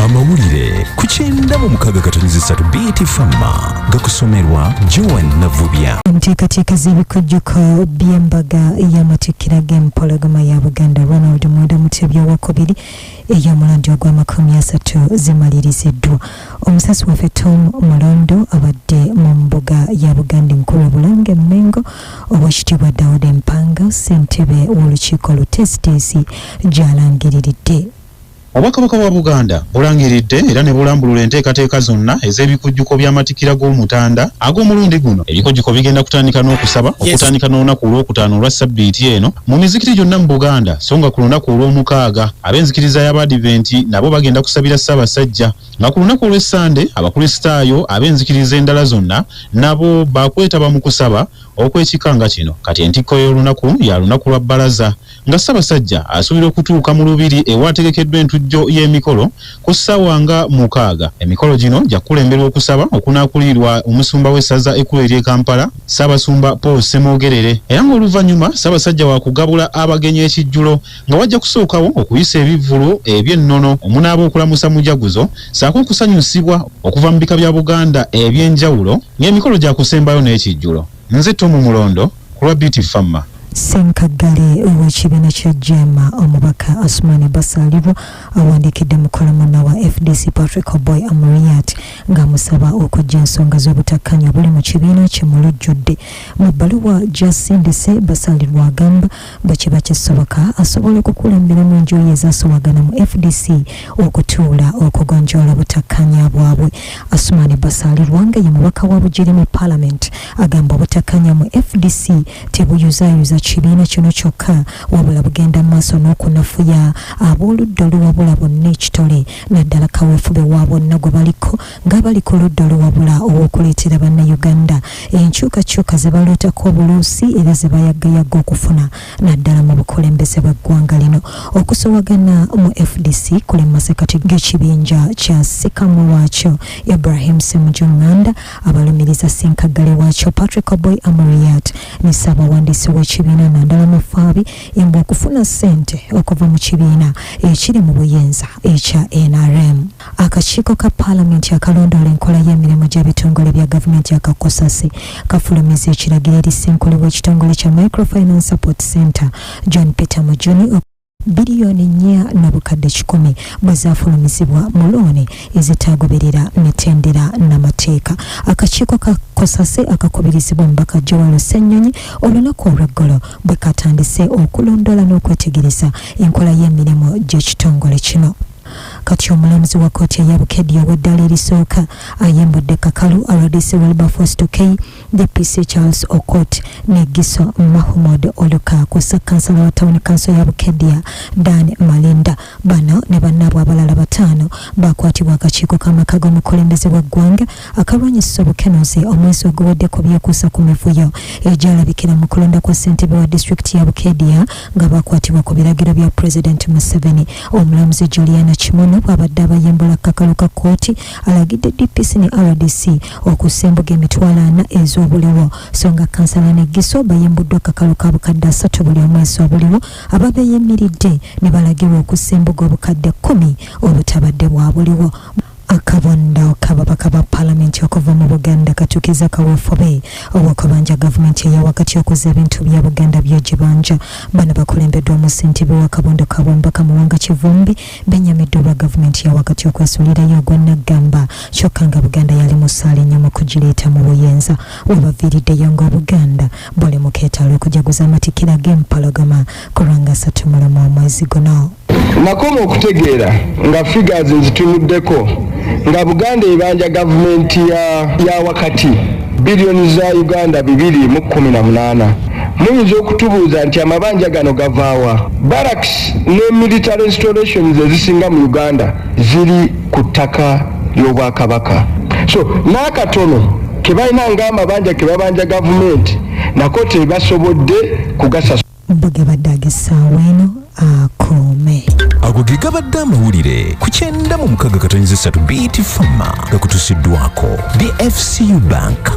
Amawulire ku 9:3 BT Fama gakusomerwa Jjiya Navubya. Enteekateeka z'ebikujjuko by'embaga y'Amatikkira g'empologoma ya Buganda Ronald Mwenda Mutebi ow'okubiri ey'omulandi ogw'amakumi-30 zimaliriziddwa. Omusasi waffe Tom Mulondo abadde mu mbuga ya Buganda enkulu Bulange Mmengo Oweekitiibwa Daudi Mpanga ssentebe w'olukiiko Lutesitesi gy'alangiriridde. Obwakabaka bwa Buganda bulangiridde era ne bulambulula enteekateeka zonna ez'ebikujjuko by'Amatikkira g'omutanda ag'omulundi guno. Ebikujjuko bigenda kutandika n'okusaba okutandika n'olunaku olwokutaano olwa ssabbiiti eno mu mizikiti gyonna mu Buganda, so nga ku lunaku olw'omukaaga ab'enzikiriza y'Abadiventi nabo bagenda kusabira Ssaabasajja, nga ku lunaku olw'Essande abakristaayo ab'enzikiriza endala zonna nabo bakwetaba mu kusaba okw'ekikanga kino. Kati entikko y'olunaku ya lunaku lwa bbalaza, nga Ssaabasajja asuubira okutuuka mu lubiri ewaategekeddwa entujjo y'emikolo ku ssaawa nga 6. Emikolo gino gya kulemberwa okusaba okunaakulirwa omusumba w'essaza ekkulu ery'e Kampala, Ssaabasumba Paul Ssemwogerere, era ng'oluvannyuma Ssaabasajja wa kugabula abagenyi ekijjulo nga wajja kusookawo okuyisa ebivvulo eby'ennono omunaaba okulamusa mujaguzo ssaako okusanyusibwa okuva mu bika bya Buganda eby'enjawulo ng'emikolo gya kusembayo n'ekijjulo. Nze Tom Mulondo ku lwa BT Fama. Gali w'ekibiina kya Jjiya omubaka Asumani Basalirwa awandiikidde mukolomuna wa FDC Patrick Boy Amuriat ng'amusaba okujja ensonga z'obutakkanya obuli mu kibiina kye mulujjudde. Mu bbaluwa gy'asindise Basalirwa agamba bwe kiba kisoboka asobola okukulemberamu enjuyi ezaasowagana mu FDC okutuula okugonjoola obutakkanya bwabwe. Asumani Basalirwa nga ye mubaka wa Bugiri mu Parliament agamba obutakkanya mu FDC tebuyuzayuza kibiina kino kyokka wabula bugenda maaso n'okunafuya ab'oludda oluwabula bonna ekitole naddala kaweefube wa bonna gwe baliko nga bali ku ludda oluwabula ow'okuleetera bannayuganda enkyukakyuka ze balootako obuluusi era ze bayagayagga okufuna naddala mu bukulembeze bw'eggwanga lino. Okusowagana mu FDC kuli mu masekati g'ekibinja kya Sekamu waakyo Ibrahim Ssemujunganda, abalumiriza Gali waakyo Patrick Boy Amuriat ne ssaabawandiisi w'ekibiina naddala mu Faabi embwa okufuna ssente okuva mu kibiina ekiri mu buyinza ekya NRM. Akakiiko ka Paalamenti akalondoola enkola y'emirimu gy'ebitongole bya gavumenti akakosase kafulumiza ekiragiro eri ssenkulu w'ekitongole kya Microfinance Support Center John Peter Mujuni bilioni 4.10 bwe zaafulumizibwa mu looni ezitaagoberera mitendera n'amateeka. Akakiiko kakosase akakubirizibwa omubaka Joel Ssennyonyi olunaku olw'eggolo bwe katandise okulondoola n'okwetegereza enkola y'emirimu gy'ekitongole kino. Kati omulamuzi wa kkooti eya Bukedya ow'eddaala erisooka ayembudde Kakalu RDC Wilberforce Tukey, DPC Charles Okot ne Giso Mahmoud Oluka kussa kansala wa tawuni kanso ya Bukedya Dan Malinda. Bano ne bannaabwe abalala 5 bakwatibwa akakiiko k'amaka g'omukulembeze w'eggwanga akalwanyisa obukenoze omwezi oguwedde ku byekuusa ku mivuyo egyalabikira mu kulonda kwa ssentebe wa disitulikiti ya Bukedya nga bakwatibwa ku biragiro bya President Museveni. Omulamuzi Juliana Kimono bw'abadde abayembula Kakalu ka kkooti alagidde DPC ne RDC okusembuga emitwalo 4 ez'obuliwo, so nga kansala ne Giso bayembuddwa Kakalu ka bukadde 3 buli omwezi obuliwo, ababeeyimiridde ne balagirwa okusembuga obukadde 10 obutabadde bwa buliwo. Akabonda kabaka ba Paalamenti okuva mu Buganda katukiza kaweefube ow'okubanja gavumenti eya wakati okuza ebintu bya Buganda by'egibanja. Bano bakulembeddwa mu ssentebe wa Kabondo Kabomba Muwanga Kivumbi benyamiddwa olwa gavumenti ya wakati okwesuulirayo ogw'Naggamba, kyokka nga Buganda yali mu ssaala ennyo mu kugireeta mu buyinza webaviiriddeyo ng'Obuganda buli mu keetalo okujaguza Amatikkira g'empologoma ku lwanga 31 omwezi guno. Nakoma okutegeera nga figures nzitunuddeko nga Buganda ebanja gavumenti ya wakati bilioni za Uganda 218. Muyinza okutubuuza nti amabanja gano gavaawa? Barracks ne military installations ezisinga mu Uganda ziri ku ttaka ly'Obwakabaka. So n'akatono ke balina ng'amabanja ke babanja gavumenti nako tebasobodde kugasasula. Bwe badde agessaawo eno akome. Ago ge gabadde amawulire ku 9:3 BT Fama gakutusiddwako BFCU Bank.